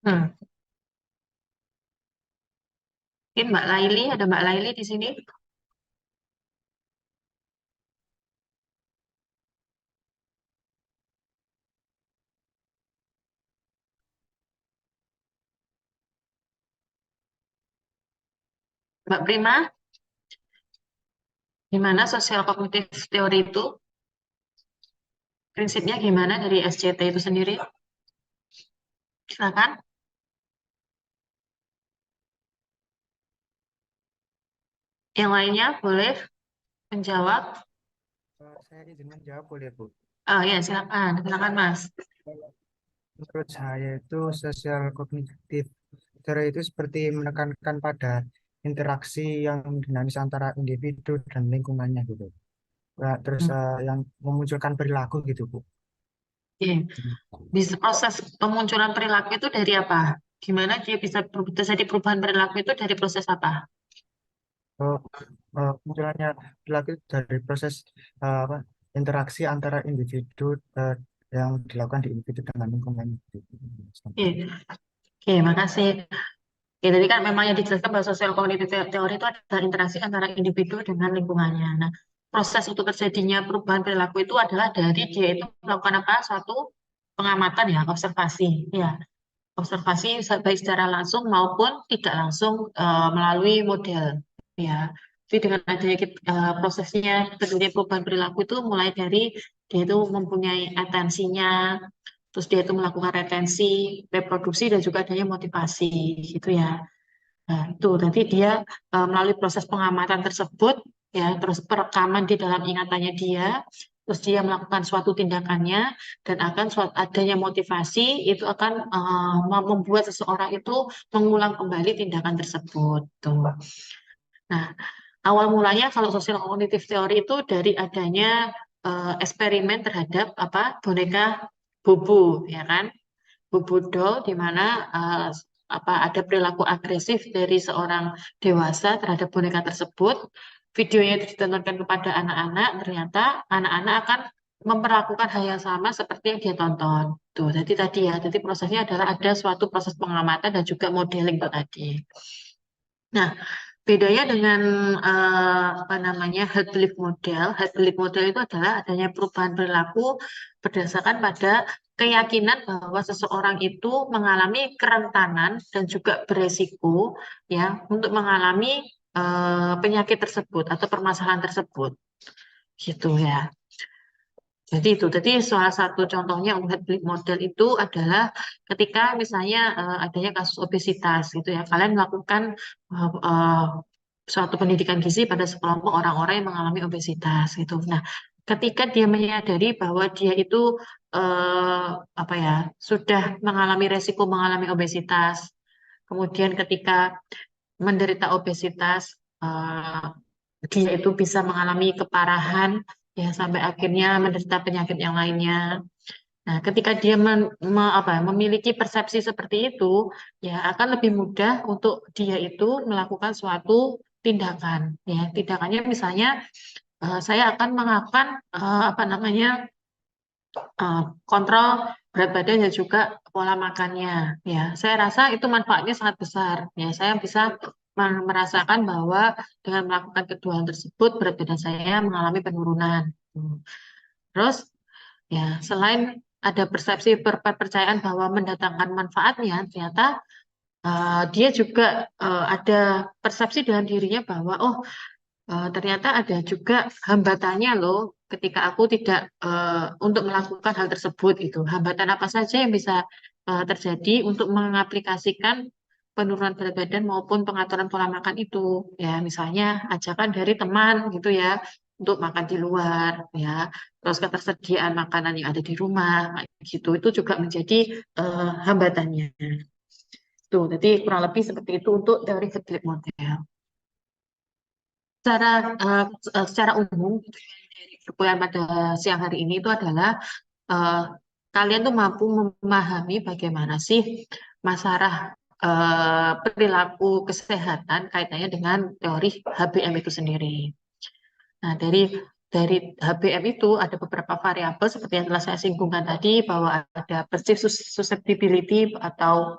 Hmm. Mungkin Mbak Laili, ada Mbak Laili di sini. Mbak Prima, gimana sosial kognitif teori itu? Prinsipnya gimana dari SCT itu sendiri? Silakan. Yang lainnya boleh menjawab. Saya izin menjawab boleh Bu. Oh ya, silakan. Silakan, Mas. Menurut saya itu sosial kognitif teori itu seperti menekankan pada interaksi yang dinamis antara individu dan lingkungannya gitu. Nah, terus Hmm. yang memunculkan perilaku gitu Bu. Oke. Bisa proses pemunculan perilaku itu dari apa? Gimana dia bisa terjadi perubahan perilaku itu dari proses apa? Oh, munculnya perilaku itu dari proses apa, interaksi antara individu yang dilakukan di individu dengan lingkungan gitu. Oke, oke, makasih. Oke, tadi kan memang yang dijelaskan bahwa sosial kognitif teori itu adalah interaksi antara individu dengan lingkungannya. Nah, proses untuk terjadinya perubahan perilaku itu adalah dari dia itu melakukan apa? Suatu pengamatan ya, observasi. Ya, observasi baik secara langsung maupun tidak langsung melalui model. Ya, jadi dengan adanya prosesnya terjadinya perubahan perilaku itu mulai dari dia itu mempunyai atensinya, terus dia itu melakukan retensi, reproduksi dan juga adanya motivasi gitu ya. Nah, itu nanti dia melalui proses pengamatan tersebut ya, terus perekaman di dalam ingatannya dia, terus dia melakukan suatu tindakannya dan akan suatu adanya motivasi itu akan membuat seseorang itu mengulang kembali tindakan tersebut. Tuh. Nah, awal mulanya kalau sosial kognitif teori itu dari adanya eksperimen terhadap apa boneka Bobo, ya kan? Bobo doll di mana eh, apa ada perilaku agresif dari seorang dewasa terhadap boneka tersebut. Videonya itu ditontonkan kepada anak-anak, ternyata anak-anak akan memperlakukan hal yang sama seperti yang dia tonton. Tuh, jadi tadi ya, jadi prosesnya adalah ada suatu proses pengamatan dan juga modeling itu tadi. Nah, bedanya dengan apa namanya herd belief model. Herd belief model itu adalah adanya perubahan perilaku berdasarkan pada keyakinan bahwa seseorang itu mengalami kerentanan dan juga beresiko ya untuk mengalami penyakit tersebut atau permasalahan tersebut. Gitu ya. Jadi itu, jadi salah satu contohnya unhead belief model itu adalah ketika misalnya adanya kasus obesitas gitu ya, kalian melakukan suatu pendidikan gizi pada sekelompok orang-orang yang mengalami obesitas gitu. Nah, ketika dia menyadari bahwa dia itu apa ya sudah mengalami resiko mengalami obesitas, kemudian ketika menderita obesitas, dia itu bisa mengalami keparahan ya sampai akhirnya menderita penyakit yang lainnya. Nah, ketika dia memiliki persepsi seperti itu, ya akan lebih mudah untuk dia itu melakukan suatu tindakan. Ya, tindakannya misalnya saya akan melakukan apa namanya kontrol berat badan dan juga pola makannya. Ya, saya rasa itu manfaatnya sangat besar. Ya, saya bisa merasakan bahwa dengan melakukan kedua hal tersebut berat badan saya mengalami penurunan. Terus ya, selain ada persepsi kepercayaan bahwa mendatangkan manfaatnya, ternyata dia juga ada persepsi dalam dirinya bahwa oh ternyata ada juga hambatannya loh ketika aku tidak untuk melakukan hal tersebut itu. Hambatan apa saja yang bisa terjadi untuk mengaplikasikan penurunan berat badan maupun pengaturan pola makan itu. Ya, misalnya ajakan dari teman gitu ya untuk makan di luar ya. Terus ketersediaan makanan yang ada di rumah kayak gitu itu juga menjadi hambatannya. Tuh, jadi kurang lebih seperti itu untuk teori Gottlieb model. Secara secara umum gitu ya, dari perkuliahan pada siang hari ini itu adalah eh, kalian tuh mampu memahami bagaimana sih masalah perilaku kesehatan kaitannya dengan teori HBM itu sendiri. Nah, dari HBM itu ada beberapa variabel seperti yang telah saya singgungkan tadi bahwa ada perceived susceptibility atau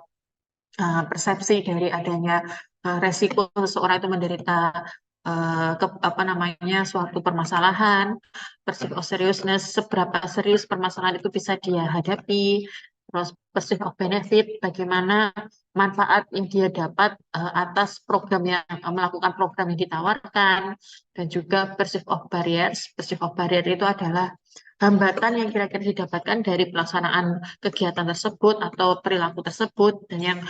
persepsi dari adanya resiko seseorang itu menderita apa namanya suatu permasalahan, perceive of seriousness, seberapa serius permasalahan itu bisa dia hadapi, terus perceive of benefit, bagaimana manfaat yang dia dapat atas program yang melakukan program yang ditawarkan, dan juga perceive of barriers. Perceive of barrier itu adalah hambatan yang kira-kira didapatkan dari pelaksanaan kegiatan tersebut atau perilaku tersebut, dan yang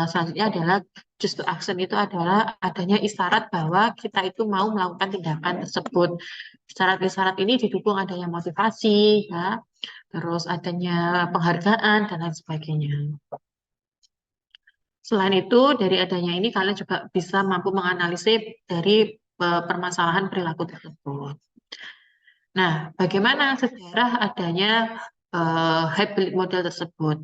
selanjutnya adalah just to action itu adalah adanya isyarat bahwa kita itu mau melakukan tindakan tersebut. Isyarat-isyarat ini didukung adanya motivasi, ya, terus adanya penghargaan dan lain sebagainya. Selain itu, dari adanya ini kalian juga bisa mampu menganalisis dari permasalahan perilaku tersebut. Nah, bagaimana sejarah adanya hybrid model tersebut?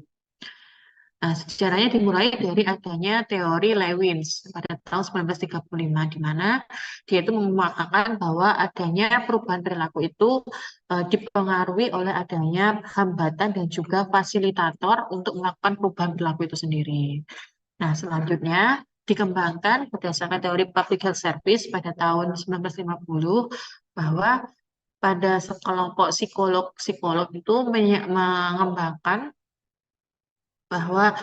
Nah, sejarahnya dimulai dari adanya teori Lewins pada tahun 1935, di mana dia itu mengatakan bahwa adanya perubahan perilaku itu dipengaruhi oleh adanya hambatan dan juga fasilitator untuk melakukan perubahan perilaku itu sendiri. Nah, selanjutnya dikembangkan berdasarkan teori public health service pada tahun 1950, bahwa pada sekelompok psikolog itu mengembangkan bahwa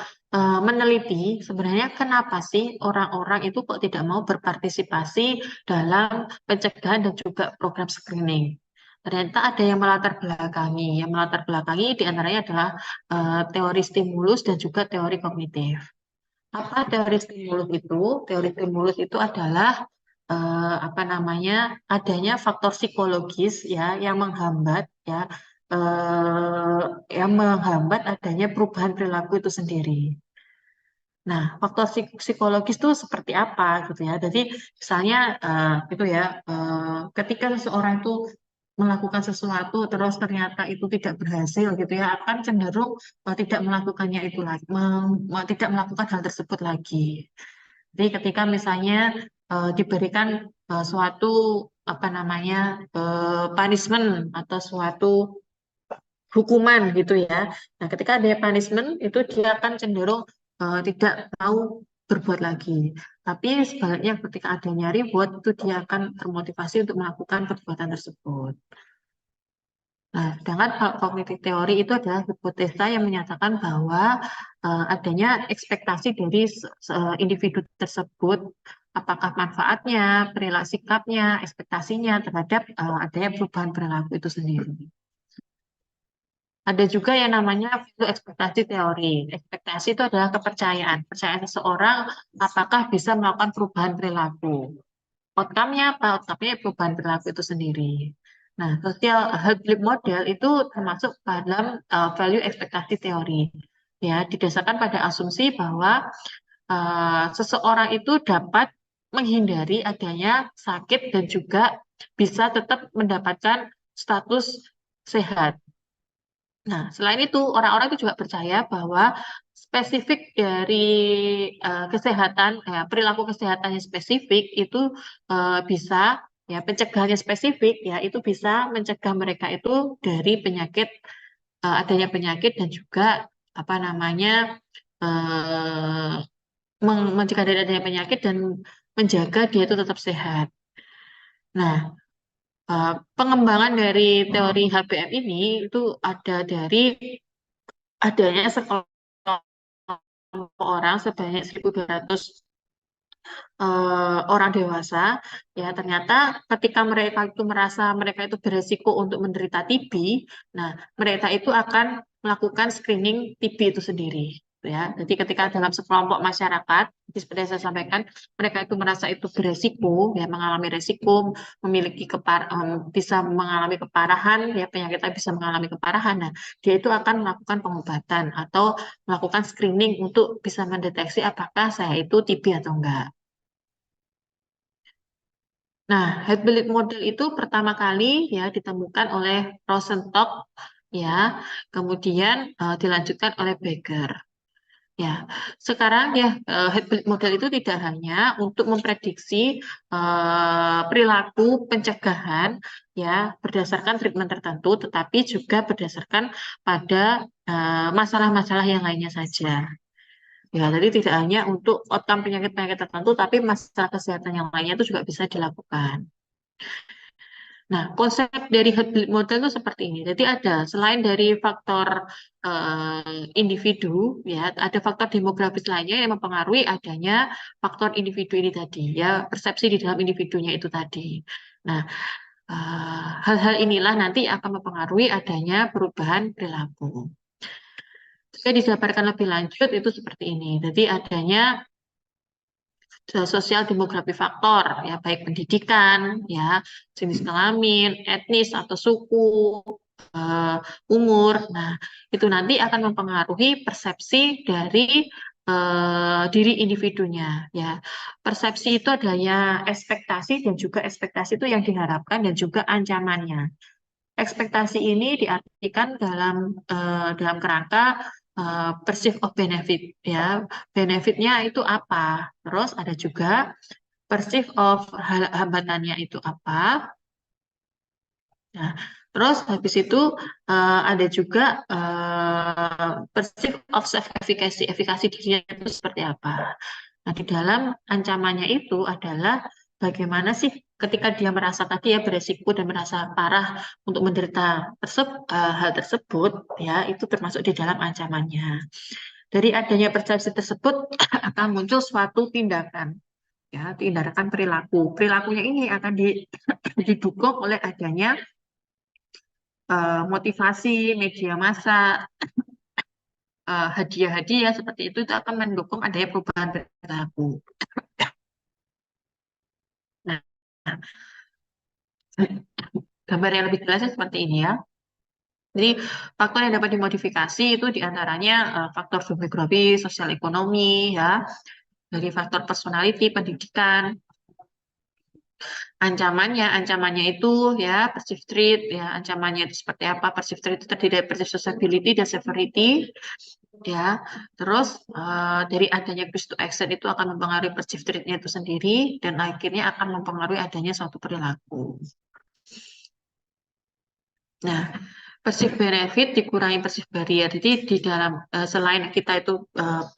meneliti sebenarnya kenapa sih orang-orang itu kok tidak mau berpartisipasi dalam pencegahan dan juga program screening. Ternyata ada yang melatar belakangi. Yang melatar belakangi diantaranya adalah teori stimulus dan juga teori kognitif. Apa teori stimulus itu? Teori stimulus itu adalah apa namanya, adanya faktor psikologis ya yang menghambat ya eh, yang menghambat adanya perubahan perilaku itu sendiri. Nah, faktor psikologis itu seperti apa gitu ya. Jadi misalnya itu ya, ketika seseorang itu melakukan sesuatu terus ternyata itu tidak berhasil gitu ya, akan cenderung tidak melakukannya itu lagi, tidak melakukan hal tersebut lagi. Jadi ketika misalnya diberikan suatu apa namanya punishment atau suatu hukuman gitu ya. Nah, ketika ada punishment itu dia akan cenderung tidak mau berbuat lagi. Tapi sebaliknya ketika adanya reward itu dia akan termotivasi untuk melakukan perbuatan tersebut. Nah, sedangkan kognitif teori itu adalah hipotesa yang menyatakan bahwa adanya ekspektasi dari individu tersebut, apakah manfaatnya, perilaku sikapnya, ekspektasinya terhadap adanya perubahan perilaku itu sendiri. Ada juga yang namanya value ekspektasi teori. Ekspektasi itu adalah kepercayaan. Percayaan seseorang apakah bisa melakukan perubahan perilaku. Outcome-nya apa? Outcome-nya perubahan perilaku itu sendiri. Nah, social hybrid model itu termasuk dalam value ekspektasi teori. Ya, didasarkan pada asumsi bahwa seseorang itu dapat menghindari adanya sakit dan juga bisa tetap mendapatkan status sehat. Nah, selain itu, orang-orang itu juga percaya bahwa spesifik dari kesehatan, perilaku kesehatan yang spesifik itu bisa, ya, pencegahannya spesifik, ya, itu bisa mencegah mereka itu dari penyakit, adanya penyakit dan juga apa namanya, eh, mencegah dari adanya penyakit dan menjaga dia itu tetap sehat. Nah, pengembangan dari teori HBM ini itu ada dari adanya sekelompok orang sebanyak 1.200 orang dewasa, ya ternyata ketika mereka itu merasa mereka itu beresiko untuk menderita TB, nah mereka itu akan melakukan screening TB itu sendiri. Ya, jadi ketika dalam sekelompok masyarakat, seperti yang saya sampaikan, mereka itu merasa itu beresiko, ya mengalami resiko, memiliki bisa mengalami keparahan, ya penyakitnya bisa mengalami keparahan. Nah, dia itu akan melakukan pengobatan atau melakukan screening untuk bisa mendeteksi apakah saya itu TB atau enggak. Nah, hybrid model itu pertama kali ya ditemukan oleh Rosenstock, ya, kemudian dilanjutkan oleh Becker. Ya, sekarang ya hybrid model itu tidak hanya untuk memprediksi perilaku pencegahan ya berdasarkan treatment tertentu, tetapi juga berdasarkan pada masalah-masalah yang lainnya saja. Ya, jadi tidak hanya untuk outcome penyakit-penyakit tertentu, tapi masalah kesehatan yang lainnya itu juga bisa dilakukan. Nah, konsep dari herd model itu seperti ini. Jadi ada selain dari faktor individu, ya, ada faktor demografis lainnya yang mempengaruhi adanya faktor individu ini tadi, ya, persepsi di dalam individunya itu tadi. Nah, hal-hal inilah nanti akan mempengaruhi adanya perubahan perilaku. Jika dijabarkan lebih lanjut itu seperti ini. Jadi adanya sosial demografi faktor, ya baik pendidikan, ya jenis kelamin, etnis atau suku, eh, umur. Nah, itu nanti akan mempengaruhi persepsi dari diri individunya. Ya, persepsi itu adanya ekspektasi dan juga ekspektasi itu yang diharapkan dan juga ancamannya. Ekspektasi ini diartikan dalam kerangka perceive of benefit, ya. Benefitnya itu apa? Terus ada juga perceive of hambatannya itu apa? Nah, terus habis itu ada juga perceive of self efficacy, efikasi dirinya itu seperti apa. Nah, di dalam ancamannya itu adalah bagaimana sih ketika dia merasa tadi ya beresiko dan merasa parah untuk menderita hal tersebut, ya itu termasuk di dalam ancamannya. Dari adanya persepsi tersebut akan muncul suatu tindakan, ya tindakan perilaku. Perilakunya ini akan didukung oleh adanya motivasi media massa, hadiah-hadiah seperti itu akan mendukung adanya perubahan perilaku. Nah, gambar yang lebih jelasnya seperti ini ya. Jadi faktor yang dapat dimodifikasi itu diantaranya faktor demografi, sosial ekonomi, ya, dari faktor personality, pendidikan, ancamannya itu ya perceived threat, ya ancamannya itu seperti apa? Perceived threat itu terdiri dari perceived susceptibility dan severity, ya. Terus dari adanya push to action itu akan mempengaruhi perceived threat-nya itu sendiri dan akhirnya akan mempengaruhi adanya suatu perilaku. Nah, perceived benefit dikurangi perceived barrier. Jadi di dalam selain kita itu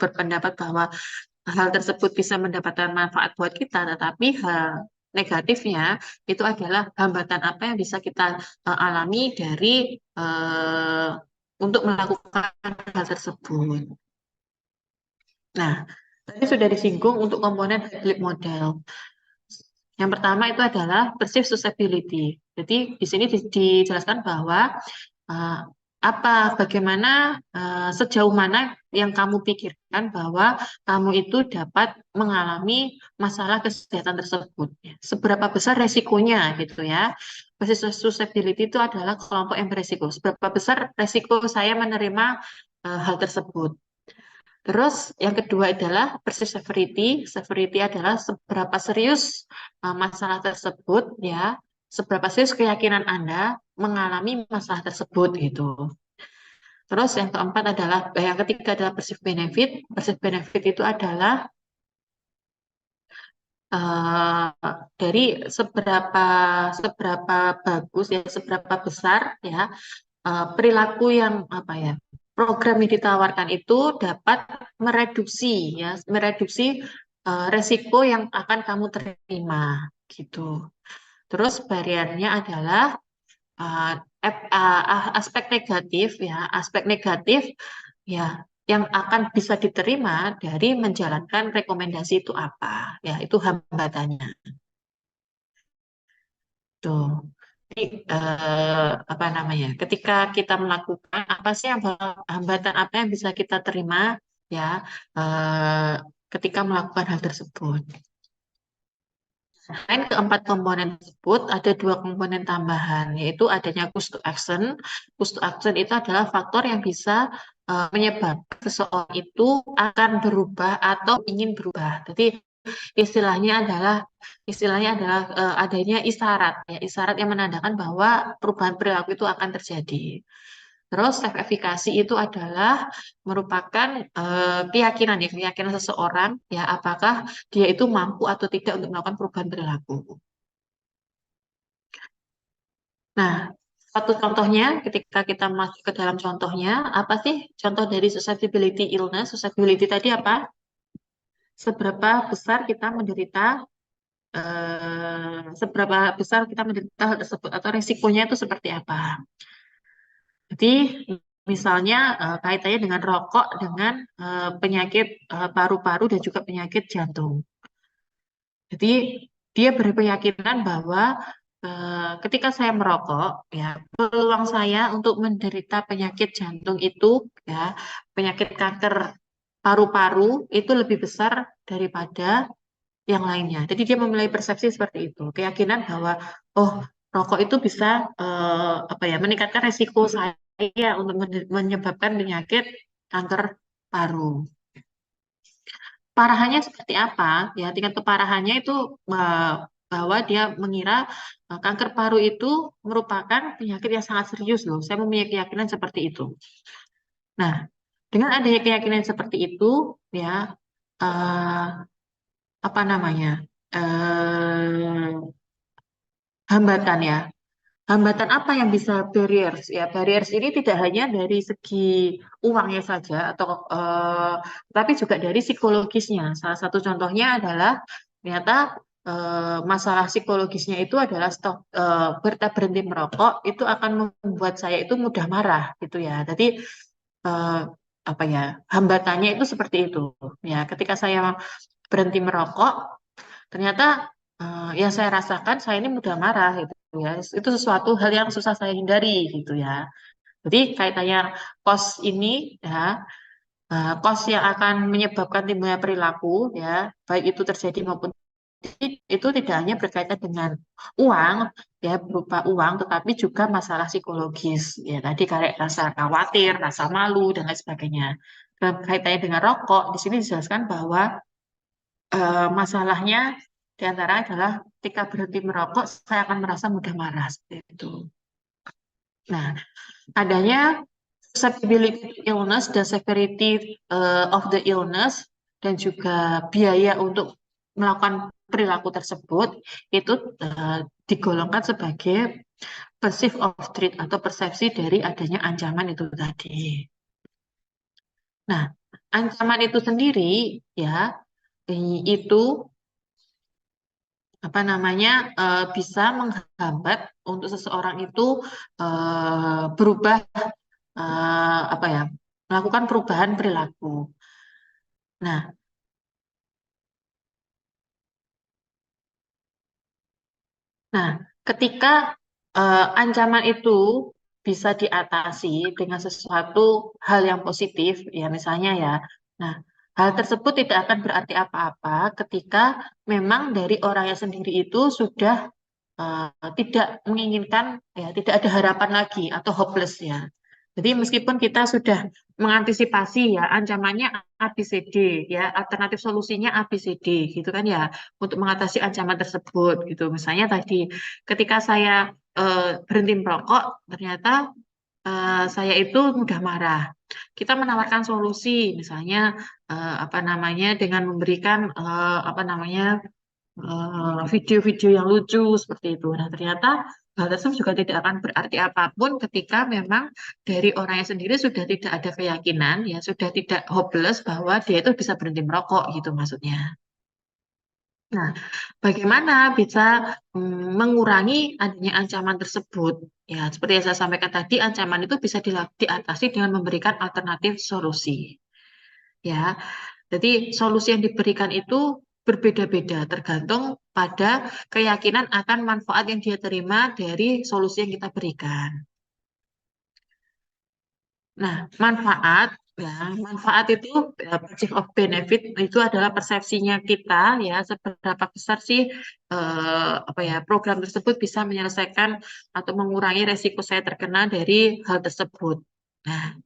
berpendapat bahwa hal tersebut bisa mendapatkan manfaat buat kita, tetapi hal negatifnya itu adalah hambatan apa yang bisa kita alami dari uh, untuk melakukan hal tersebut. Nah, tadi sudah disinggung untuk komponen hybrid model. Yang pertama itu adalah perceived susceptibility. Jadi di sini dijelaskan bahwa uh, bagaimana, sejauh mana yang kamu pikirkan bahwa kamu itu dapat mengalami masalah kesehatan tersebut. Ya. Seberapa besar resikonya gitu ya. Perceived susceptibility itu adalah kelompok yang beresiko. Seberapa besar resiko saya menerima hal tersebut. Terus yang kedua adalah perceived severity. Severity adalah seberapa serius masalah tersebut, ya, seberapa serius keyakinan Anda mengalami masalah tersebut gitu. Terus yang keempat adalah yang ketiga adalah perceived benefit. Perceived benefit itu adalah dari seberapa seberapa bagus ya, seberapa besar ya perilaku yang apa ya, program yang ditawarkan itu dapat mereduksi ya, mereduksi resiko yang akan kamu terima gitu. Terus bariernya adalah uh, aspek negatif ya, aspek negatif ya yang akan bisa diterima dari menjalankan rekomendasi itu apa ya, itu hambatannya tuh. Jadi, apa namanya? Ketika kita melakukan apa sih hambatan apa yang bisa kita terima ya ketika melakukan hal tersebut. Selain keempat komponen tersebut, ada dua komponen tambahan, yaitu adanya push to action. Push to action itu adalah faktor yang bisa menyebabkan seseorang itu akan berubah atau ingin berubah. Jadi istilahnya adalah adanya isyarat, ya, isyarat yang menandakan bahwa perubahan perilaku itu akan terjadi. Terus self efikasi itu adalah merupakan keyakinan ya, keyakinan seseorang ya apakah dia itu mampu atau tidak untuk melakukan perubahan perilaku. Nah, Satu contohnya, ketika kita masuk ke dalam contohnya, apa sih contoh dari susceptibility illness? Susceptibility tadi apa? Seberapa besar kita menderita, seberapa besar kita menderita hal tersebut atau resikonya itu seperti apa? Jadi misalnya kaitannya dengan rokok, dengan penyakit paru-paru dan juga penyakit jantung. Jadi dia berkeyakinan bahwa ketika saya merokok, ya peluang saya untuk menderita penyakit jantung itu, ya penyakit kanker paru-paru itu lebih besar daripada yang lainnya. Jadi dia memiliki persepsi seperti itu, keyakinan bahwa oh rokok itu bisa apa ya meningkatkan resiko saya untuk menyebabkan penyakit kanker paru. Parahannya seperti apa? Ya, tingkat keparahannya itu eh, bahwa dia mengira kanker paru itu merupakan penyakit yang sangat serius loh. Saya mempunyai keyakinan seperti itu. Nah, dengan adanya keyakinan seperti itu, ya eh, apa namanya? eh hambatan ya. Hambatan apa yang bisa barriers? Ya, barriers ini tidak hanya dari segi uangnya saja atau tapi juga dari psikologisnya. Salah satu contohnya adalah ternyata masalah psikologisnya itu adalah berhenti merokok itu akan membuat saya itu mudah marah gitu ya. Jadi eh, apa ya hambatannya itu seperti itu. Ya, ketika saya berhenti merokok, ternyata yang saya rasakan saya ini mudah marah gitu ya. Itu sesuatu hal yang susah saya hindari gitu ya. Jadi kaitannya kos ini ya, kos yang akan menyebabkan timbulnya perilaku ya, baik itu terjadi maupun itu tidak hanya berkaitan dengan uang ya berupa uang, tetapi juga masalah psikologis ya. Tadi kayak rasa khawatir, rasa malu dan lain sebagainya. Dan kaitannya dengan rokok, di sini dijelaskan bahwa masalahnya di antara adalah ketika berhenti merokok, saya akan merasa mudah marah seperti itu. Nah, adanya susceptibility to illness dan severity of the illness dan juga biaya untuk melakukan perilaku tersebut itu digolongkan sebagai perceive of threat atau persepsi dari adanya ancaman itu tadi. Nah, ancaman itu sendiri ya itu apa namanya bisa menghambat untuk seseorang itu berubah apa ya melakukan perubahan perilaku. Nah, nah ketika ancaman itu bisa diatasi dengan sesuatu hal yang positif, ya misalnya ya. Nah, hal tersebut tidak akan berarti apa-apa ketika memang dari orangnya sendiri itu sudah tidak menginginkan ya tidak ada harapan lagi atau hopeless ya. Jadi meskipun kita sudah mengantisipasi ya ancamannya A, B, C, D ya alternatif solusinya A, B, C, D gitu kan ya untuk mengatasi ancaman tersebut gitu. Misalnya tadi ketika saya berhenti merokok ternyata saya itu mudah marah. Kita menawarkan solusi misalnya apa namanya dengan memberikan apa namanya video-video yang lucu seperti itu. Nah, ternyata hal tersebut juga tidak akan berarti apapun ketika memang dari orangnya sendiri sudah tidak ada keyakinan, ya sudah tidak hopeless bahwa dia itu bisa berhenti merokok gitu maksudnya. Nah, bagaimana bisa mengurangi adanya ancaman tersebut? Ya, seperti yang saya sampaikan tadi, ancaman itu bisa diatasi dengan memberikan alternatif solusi. Ya, jadi solusi yang diberikan itu berbeda-beda tergantung pada keyakinan akan manfaat yang dia terima dari solusi yang kita berikan. Nah, manfaat ya, manfaat itu perceive of benefit itu adalah persepsinya kita ya seberapa besar sih apa ya program tersebut bisa menyelesaikan atau mengurangi resiko saya terkena dari hal tersebut. Nah,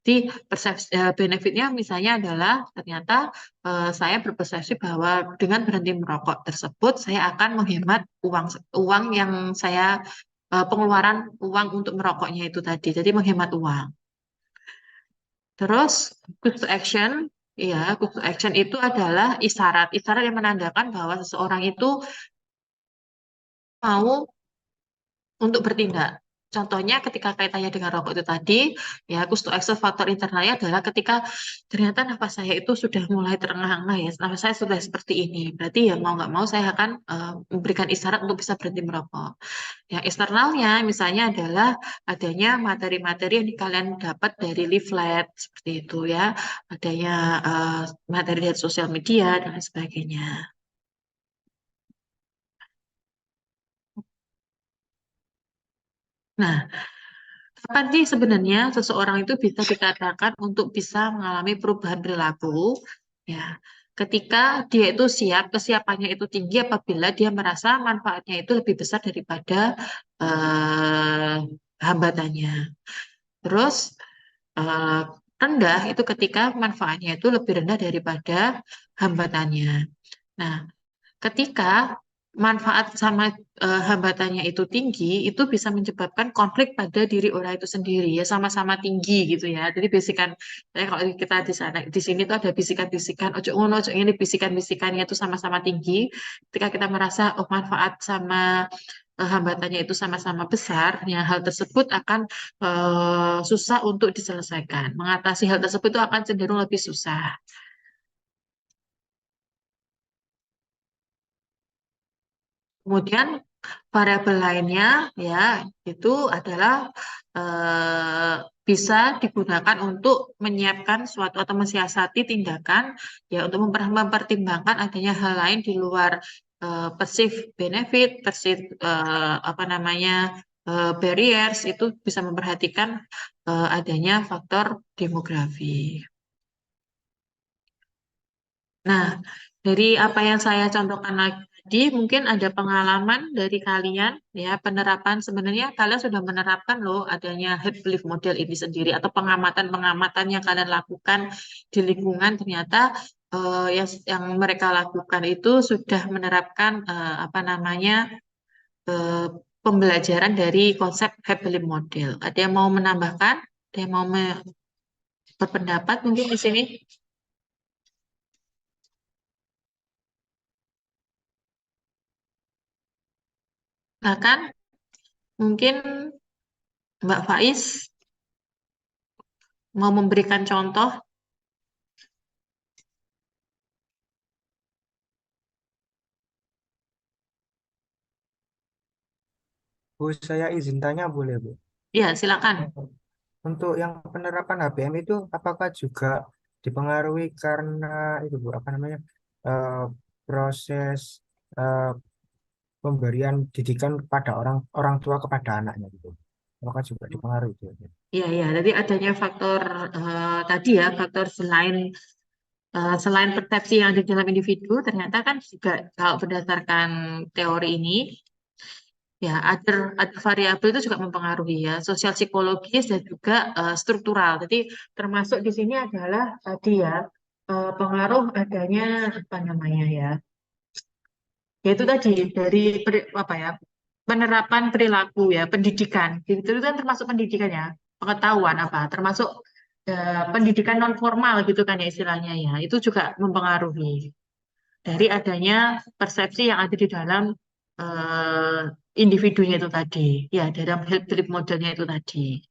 jadi persepsi benefitnya misalnya adalah ternyata saya berpersepsi bahwa dengan berhenti merokok tersebut saya akan menghemat uang uang yang saya pengeluaran uang untuk merokoknya itu tadi. Jadi menghemat uang. Terus good to action, ya good to action itu adalah isyarat, isyarat yang menandakan bahwa seseorang itu mau untuk bertindak. Contohnya ketika kaitannya dengan rokok itu tadi, ya cost-to-excel faktor internalnya adalah ketika ternyata nafas saya itu sudah mulai terengah-engah ya, nafas saya sudah seperti ini. Berarti ya mau nggak mau saya akan memberikan isyarat untuk bisa berhenti merokok. Yang eksternalnya misalnya adalah adanya materi-materi yang kalian dapat dari leaflet seperti itu ya, adanya eh, materi dari sosial media dan lain sebagainya. Nah, kapan sih sebenarnya seseorang itu bisa dikatakan untuk bisa mengalami perubahan perilaku? Ya, ketika dia itu siap, kesiapannya itu tinggi apabila dia merasa manfaatnya itu lebih besar daripada eh, hambatannya. Terus eh, rendah itu ketika manfaatnya itu lebih rendah daripada hambatannya. Nah, ketika manfaat sama hambatannya itu tinggi, itu bisa menyebabkan konflik pada diri orang itu sendiri ya sama-sama tinggi gitu ya. Jadi bisikan, kalau kita di sana di sini tuh ada bisikan-bisikan, ojo ngono, ojo ini bisikan-bisikannya itu sama-sama tinggi. Ketika kita merasa oh manfaat sama hambatannya itu sama-sama besar, ya hal tersebut akan susah untuk diselesaikan. Mengatasi hal tersebut itu akan cenderung lebih susah. Kemudian variabel lainnya ya itu adalah eh, bisa digunakan untuk menyiapkan suatu atau mensiasati tindakan ya untuk mempertimbangkan adanya hal lain di luar perceived benefit, perceived apa namanya barriers itu bisa memperhatikan adanya faktor demografi. Nah, dari apa yang saya contohkan tadi, mungkin ada pengalaman dari kalian, ya, penerapan sebenarnya kalian sudah menerapkan loh adanya herd belief model ini sendiri atau pengamatan-pengamatan yang kalian lakukan di lingkungan ternyata yang mereka lakukan itu sudah menerapkan apa namanya eh, pembelajaran dari konsep herd belief model. Ada yang mau menambahkan? Ada yang mau berpendapat mungkin di sini? Bahkan mungkin Mbak Faiz mau memberikan contoh. Bu, saya izin tanya boleh, Bu? Ya, silakan. Untuk yang penerapan HBM itu apakah juga dipengaruhi karena itu Bu, apa namanya, eh, proses eh, pemberian didikan kepada orang orang tua kepada anaknya gitu. Apakah juga dipengaruhi itu? Iya, iya. Jadi adanya faktor tadi ya, faktor selain persepsi yang ada di dalam individu, ternyata kan juga kalau berdasarkan teori ini, ya ada variabel itu juga mempengaruhi ya, sosial psikologis dan juga struktural. Jadi termasuk di sini adalah tadi ya pengaruh adanya apa namanya ya, yaitu tadi dari apa ya penerapan perilaku ya, pendidikan. Itu kan termasuk pendidikan ya, pengetahuan apa, termasuk pendidikan non formal gitu kan ya istilahnya ya. Itu juga mempengaruhi dari adanya persepsi yang ada di dalam eh, individunya itu tadi. Ya, dalam health belief modelnya itu tadi.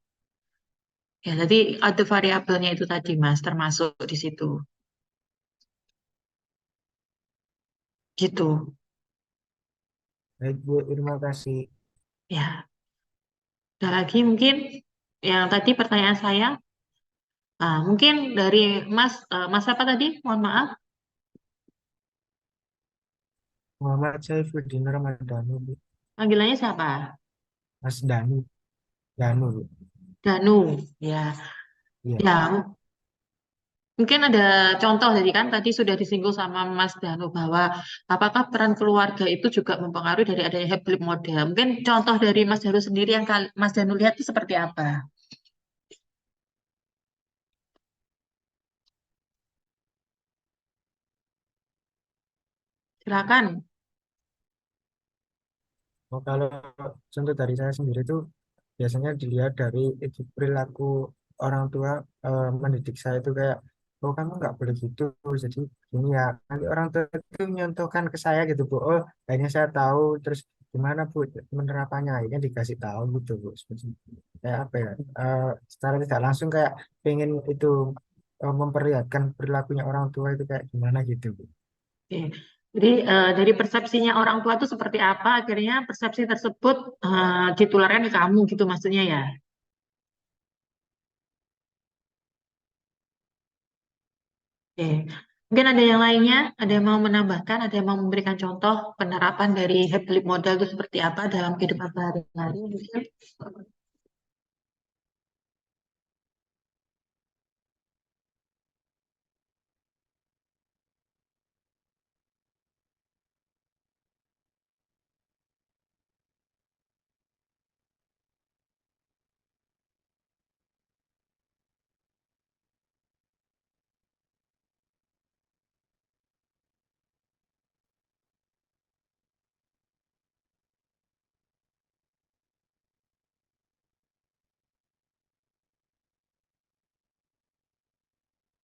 Ya, jadi ada variabelnya itu tadi, Mas, termasuk di situ. Gitu. Baik Bu, terima kasih. Ya, ada lagi mungkin yang tadi pertanyaan saya. Mungkin dari Mas, Mas apa tadi? Mohon maaf, Muhammad Saifuddin Ramadhani, Bu. panggilannya siapa? Mas Danu, Danu, Bu. Danu. Ya, Iya. ya. Mungkin ada contoh jadi kan tadi sudah disinggung sama Mas Danu bahwa apakah peran keluarga itu juga mempengaruhi dari adanya hybrid model. Mungkin contoh dari Mas Danu sendiri yang Mas Danu lihat itu seperti apa? Silakan. Oh, kalau contoh dari saya sendiri itu biasanya dilihat dari itu perilaku orang tua mendidik saya itu kayak, oh kamu nggak boleh gitu, jadi ini ya nanti orang tua itu menyontohkan ke saya gitu Bu. Oh, akhirnya saya tahu terus gimana Bu penerapannya, akhirnya dikasih tahu gitu Bu. Seperti kayak apa ya, secara tidak langsung kayak pengen itu memperlihatkan perilakunya orang tua itu kayak gimana gitu Bu. Oke. Jadi dari persepsinya orang tua itu seperti apa, akhirnya persepsi tersebut ditularkan ke kamu gitu maksudnya ya. Oke. Mungkin ada yang lainnya, ada yang mau menambahkan, ada yang mau memberikan contoh penerapan dari hybrid model itu seperti apa dalam kehidupan sehari-hari mungkin.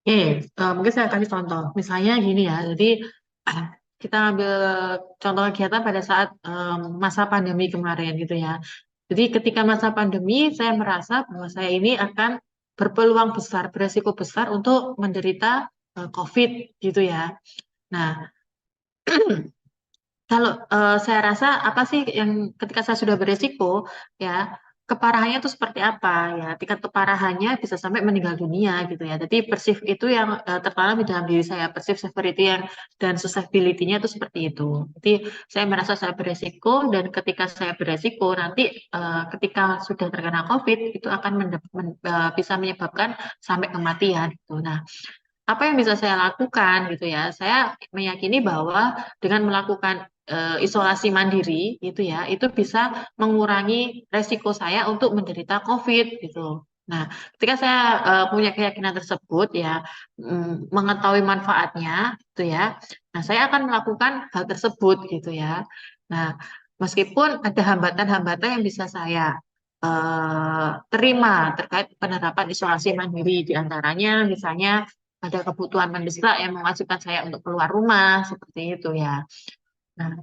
Oke, mungkin saya kasih contoh. Misalnya gini ya, jadi ah, kita ambil contoh kegiatan pada saat masa pandemi kemarin gitu ya. Jadi ketika masa pandemi, saya merasa bahwa saya ini akan berpeluang besar, beresiko besar untuk menderita COVID gitu ya. Nah, kalau saya rasa apa sih yang ketika saya sudah beresiko ya keparahannya itu seperti apa ya tingkat keparahannya bisa sampai meninggal dunia gitu ya. Jadi persif itu yang tertanam di dalam diri saya persif severity yang dan susceptibility-nya itu seperti itu. Jadi saya merasa saya beresiko dan ketika saya beresiko nanti ketika sudah terkena COVID itu akan bisa menyebabkan sampai kematian gitu. Nah, apa yang bisa saya lakukan gitu ya? Saya meyakini bahwa dengan melakukan isolasi mandiri itu ya, itu bisa mengurangi resiko saya untuk menderita COVID gitu. Nah, ketika saya punya keyakinan tersebut ya, mengetahui manfaatnya gitu ya. Nah, saya akan melakukan hal tersebut gitu ya. Nah, meskipun ada hambatan-hambatan yang bisa saya terima terkait penerapan isolasi mandiri di antaranya misalnya ada kebutuhan mendesak yang mewajibkan saya untuk keluar rumah seperti itu ya. Nah,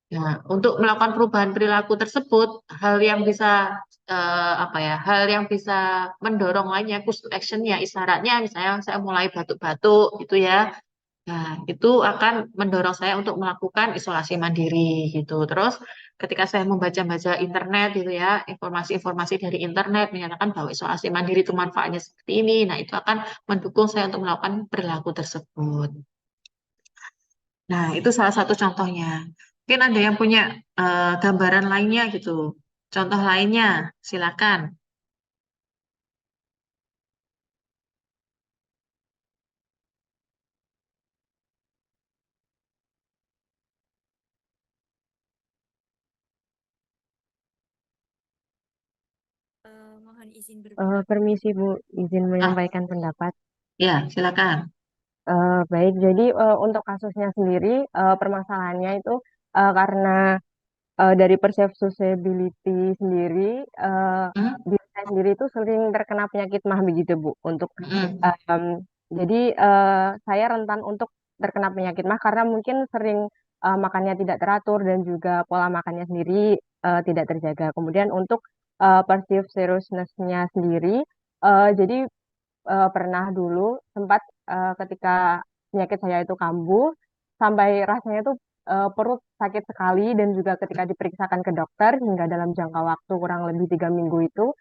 nah, untuk melakukan perubahan perilaku tersebut, hal yang bisa apa ya, hal yang bisa mendorong lainnya, call to action-nya, isyaratnya, misalnya saya mulai batuk-batuk gitu ya. Nah, itu akan mendorong saya untuk melakukan isolasi mandiri gitu. Terus ketika saya membaca-baca internet gitu ya, informasi-informasi dari internet menyatakan bahwa isolasi mandiri itu manfaatnya seperti ini. Nah, itu akan mendukung saya untuk melakukan perilaku tersebut. Nah, itu salah satu contohnya. Mungkin ada yang punya gambaran lainnya gitu. Contoh lainnya, silakan. Mohon izin Permisi Bu, izin Ah, menyampaikan pendapat. ya, silakan. Baik, jadi untuk kasusnya sendiri, permasalahannya itu karena dari perceptibility sendiri, Hmm? diri saya sendiri itu sering terkena penyakit MAH begitu Bu. Mm-mm. Em, jadi saya rentan untuk terkena penyakit MAH karena mungkin sering makannya tidak teratur dan juga pola makannya sendiri tidak terjaga. Kemudian untuk perceived seriousness-nya sendiri, jadi pernah dulu sempat ketika penyakit saya itu kambuh sampai rasanya itu perut sakit sekali dan juga ketika diperiksakan ke dokter hingga dalam jangka waktu kurang lebih 3 minggu itu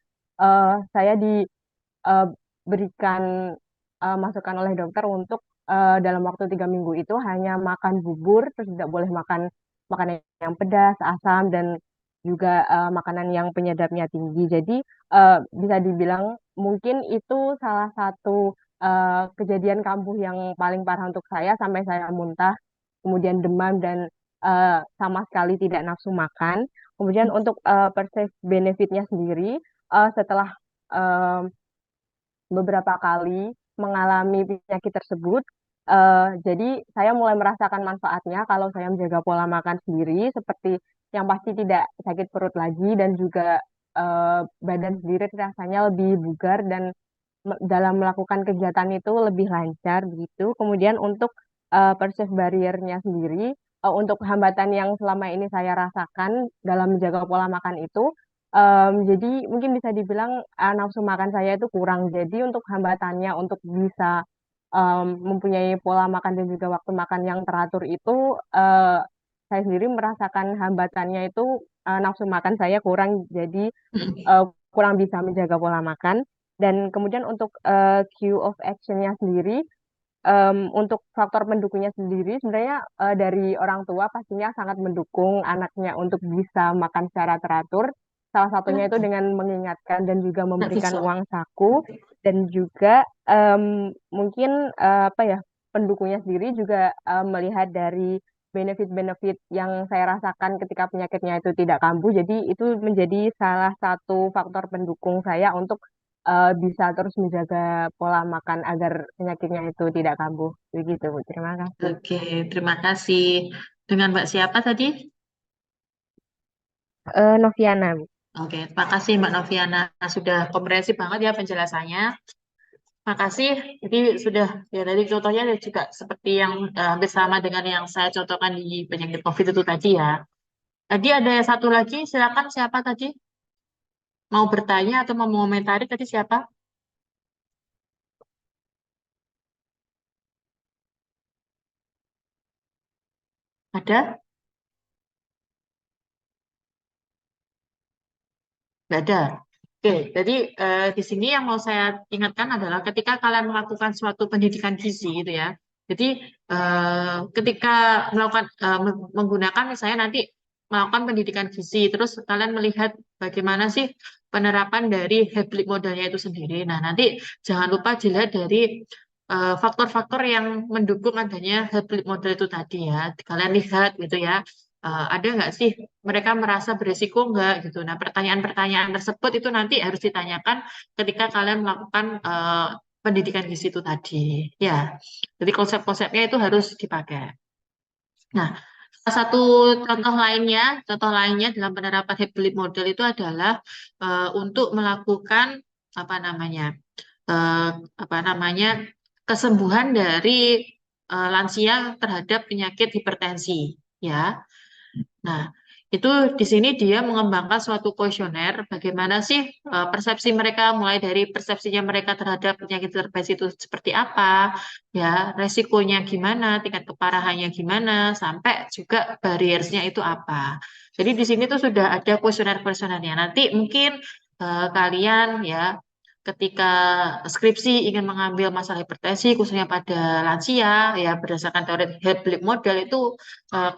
saya diberikan masukan oleh dokter untuk dalam waktu 3 minggu itu hanya makan bubur terus tidak boleh makan makanan yang pedas, asam dan juga makanan yang penyedapnya tinggi. Jadi bisa dibilang mungkin itu salah satu kejadian kambuh yang paling parah untuk saya sampai saya muntah, kemudian demam dan sama sekali tidak nafsu makan. Kemudian untuk perceived benefitnya sendiri, setelah eh, beberapa kali mengalami penyakit tersebut, jadi saya mulai merasakan manfaatnya kalau saya menjaga pola makan sendiri, seperti yang pasti tidak sakit perut lagi dan juga badan sendiri rasanya lebih bugar dan dalam melakukan kegiatan itu lebih lancar begitu. Kemudian untuk perceived barrier-nya sendiri, untuk hambatan yang selama ini saya rasakan dalam menjaga pola makan itu, jadi mungkin bisa dibilang nafsu makan saya itu kurang. Jadi untuk hambatannya untuk bisa mempunyai pola makan dan juga waktu makan yang teratur itu, saya sendiri merasakan hambatannya itu nafsu makan saya kurang. Jadi Mm. kurang bisa menjaga pola makan. Dan kemudian untuk queue of action-nya sendiri, untuk faktor pendukungnya sendiri, sebenarnya dari orang tua pastinya sangat mendukung anaknya untuk bisa makan secara teratur. Salah satunya itu dengan mengingatkan dan juga Nggak memberikan bisa. uang saku, dan juga mungkin apa ya, pendukungnya sendiri juga melihat dari benefit-benefit yang saya rasakan ketika penyakitnya itu tidak kambuh. Jadi itu menjadi salah satu faktor pendukung saya untuk bisa terus menjaga pola makan agar penyakitnya itu tidak kambuh. Begitu, Bu. Terima kasih. Oke, terima kasih. Dengan Mbak siapa tadi? Noviana, Bu. Oke, terima kasih Mbak Noviana. Sudah komprehensif banget ya penjelasannya. Makasih. Jadi sudah ya tadi contohnya ada juga seperti yang hampir sama dengan yang saya contohkan di penyakit COVID itu tadi ya. Tadi ada satu lagi, silakan siapa tadi? Mau bertanya atau mau mengomentari tadi siapa? Ada? Nggak ada. Oke, jadi di sini yang mau saya ingatkan adalah ketika kalian melakukan suatu pendidikan gizi gitu ya. Jadi ketika melakukan menggunakan misalnya nanti melakukan pendidikan gizi, terus kalian melihat bagaimana sih penerapan dari hybrid modelnya itu sendiri. Nah, nanti jangan lupa dilihat dari faktor-faktor yang mendukung adanya hybrid model itu tadi ya. Kalian lihat gitu ya. Ada nggak sih mereka merasa beresiko nggak gitu. Nah, pertanyaan-pertanyaan tersebut itu nanti harus ditanyakan ketika kalian melakukan pendidikan gizi itu tadi. Ya, jadi konsep-konsepnya itu harus dipakai. Nah, salah satu contoh lainnya dalam penerapan hybrid model itu adalah untuk melakukan apa namanya, eh, apa namanya kesembuhan dari lansia terhadap penyakit hipertensi. Ya, nah, itu di sini dia mengembangkan suatu kuesioner, bagaimana sih persepsi mereka, mulai dari persepsinya mereka terhadap penyakit hipertensi itu seperti apa, ya, resikonya gimana, tingkat keparahannya gimana, sampai juga barriersnya itu apa. Jadi di sini tuh sudah ada kuesioner-kuesionernya. Nanti mungkin kalian ya ketika skripsi ingin mengambil masalah hipertensi khususnya pada lansia ya berdasarkan teori Heblip model itu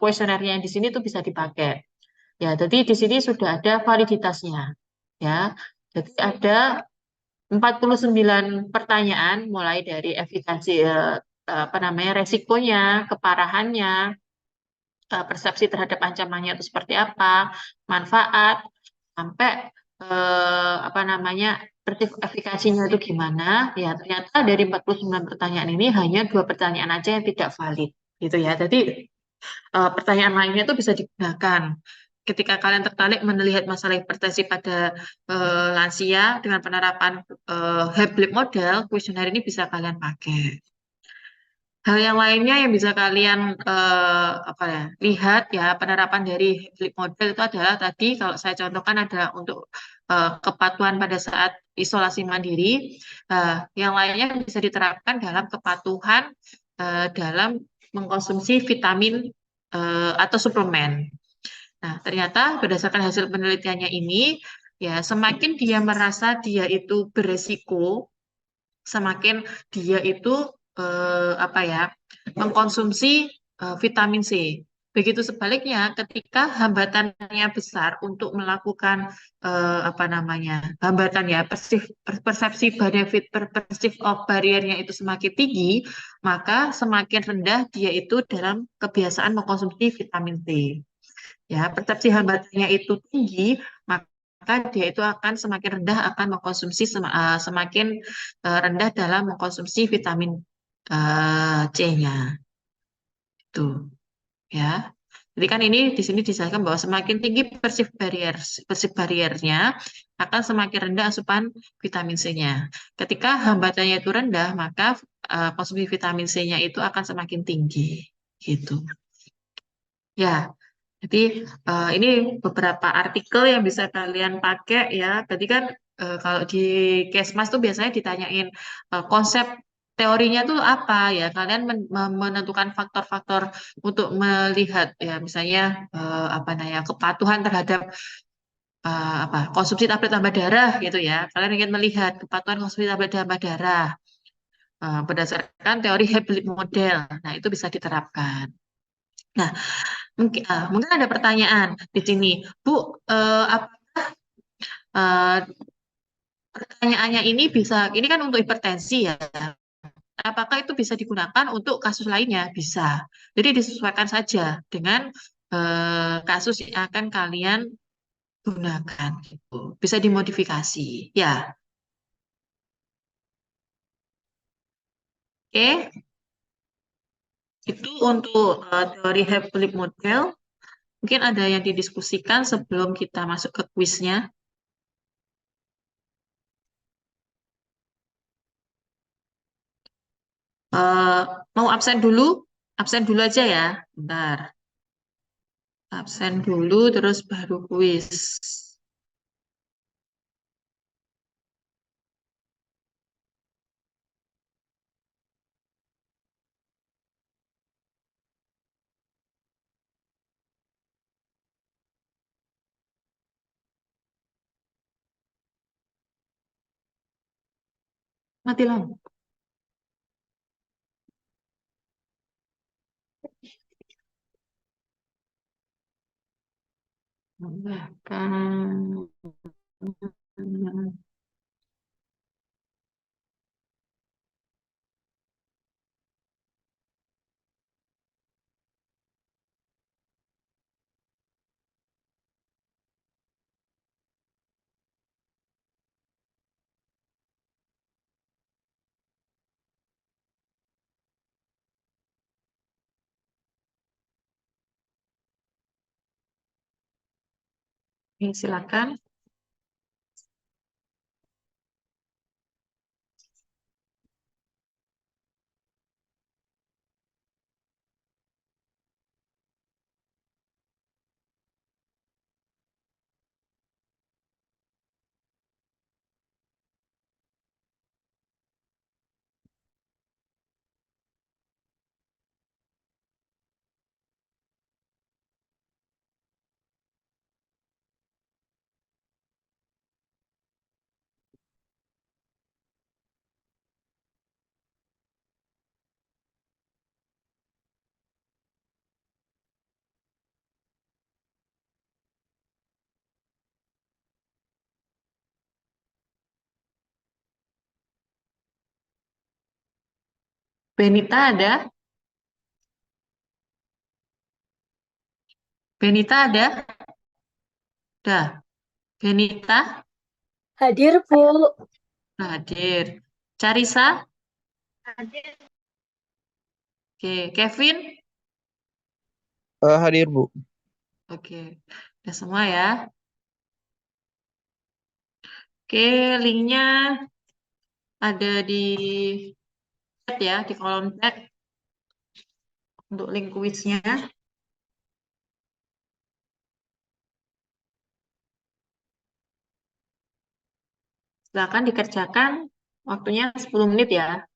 kuesionernya yang di sini tuh bisa dipakai. Ya, jadi di sini sudah ada validitasnya. Ya, jadi ada 49 pertanyaan mulai dari efikasi apa namanya resikonya, keparahannya, persepsi terhadap ancamannya itu seperti apa, manfaat, sampai apa namanya efikasinya itu gimana. Ya, ternyata dari 49 pertanyaan ini hanya 2 pertanyaan aja yang tidak valid gitu ya. Jadi pertanyaan lainnya itu bisa digunakan. Ketika kalian tertarik melihat masalah hipertensi pada lansia dengan penerapan Heblip model, kuesioner ini bisa kalian pakai. Hal yang lainnya yang bisa kalian apa ya, lihat ya penerapan dari Heblip model itu adalah tadi kalau saya contohkan ada untuk kepatuhan pada saat isolasi mandiri. Yang lainnya bisa diterapkan dalam kepatuhan dalam mengkonsumsi vitamin atau suplemen. Nah, ternyata berdasarkan hasil penelitiannya ini, ya semakin dia merasa dia itu beresiko, semakin dia itu apa ya mengkonsumsi vitamin C. Begitu sebaliknya, ketika hambatannya besar untuk melakukan apa namanya hambatan ya persepsi benefit perceived of barriernya itu semakin tinggi, maka semakin rendah dia itu dalam kebiasaan mengkonsumsi vitamin C. Ya, persepsi hambatannya itu tinggi, maka dia itu akan semakin rendah akan mengkonsumsi semakin rendah dalam mengkonsumsi vitamin C-nya. Itu ya. Jadi kan ini di sini dijelaskan bahwa semakin tinggi perceived barriernya akan semakin rendah asupan vitamin C-nya. Ketika hambatannya itu rendah, maka konsumsi vitamin C-nya itu akan semakin tinggi. Gitu. Ya, jadi ini beberapa artikel yang bisa kalian pakai ya. Tadi kan kalau di Kesmas tuh biasanya ditanyain konsep teorinya tuh apa ya. Kalian menentukan faktor-faktor untuk melihat ya, misalnya apa namanya kepatuhan terhadap apa konsumsi tablet tambah darah gitu ya. Kalian ingin melihat kepatuhan konsumsi tablet tambah darah berdasarkan teori Hebel model. Nah, itu bisa diterapkan. Nah, mungkin ada pertanyaan di sini, Bu. Eh, Pertanyaannya ini ini kan untuk hipertensi ya. Apakah itu bisa digunakan untuk kasus lainnya? Bisa. Jadi disesuaikan saja dengan kasus yang akan kalian gunakan. Gitu. Bisa dimodifikasi. Ya, oke. Itu untuk teori Heplic model. Mungkin ada yang didiskusikan sebelum kita masuk ke kuisnya. Eh, Mau absen dulu? Absen dulu aja ya. Bentar. Absen dulu terus baru kuis. Mati lampu. Bahkan silakan. Benita ada? Benita ada? Dah. Benita Hadir, Bu. hadir. Carisa? Oke. Kevin? Hadir, Bu. Oke. Udah semua ya. Oke, linknya ada di chat ya, di kolom chat untuk link kuisnya. Silakan dikerjakan. Waktunya 10 menit ya.